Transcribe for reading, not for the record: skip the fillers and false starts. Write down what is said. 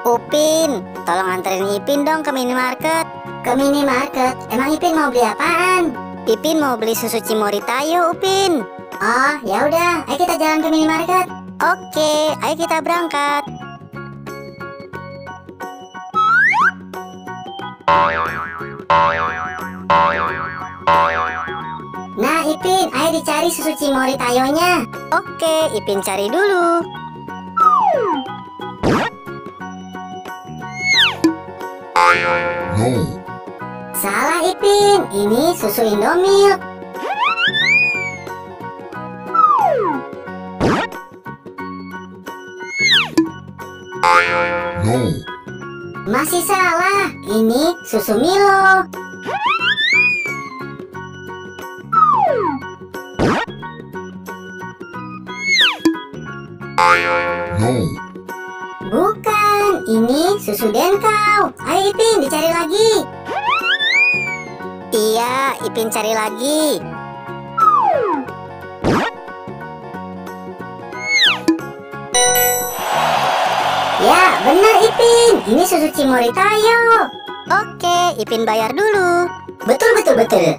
Upin, tolong anterin Ipin dong ke minimarket. Ke minimarket? Emang Ipin mau beli apaan? Ipin mau beli susu Cimory Tayo, Upin. Oh, ya udah, ayo kita jalan ke minimarket. Oke, ayo kita berangkat. Nah, Ipin, ayo dicari susu Cimory Tayonya. Oke, Ipin cari dulu. No. Salah, Ipin, ini susu Indomilk. No. Masih salah, ini susu Milo. No. Bukan, ini susu Denkau. Ayo Ipin, dicari lagi. Iya, Ipin cari lagi. Ya, benar Ipin, ini susu Cimory Tayo. Oke, Ipin bayar dulu. Betul, betul, betul.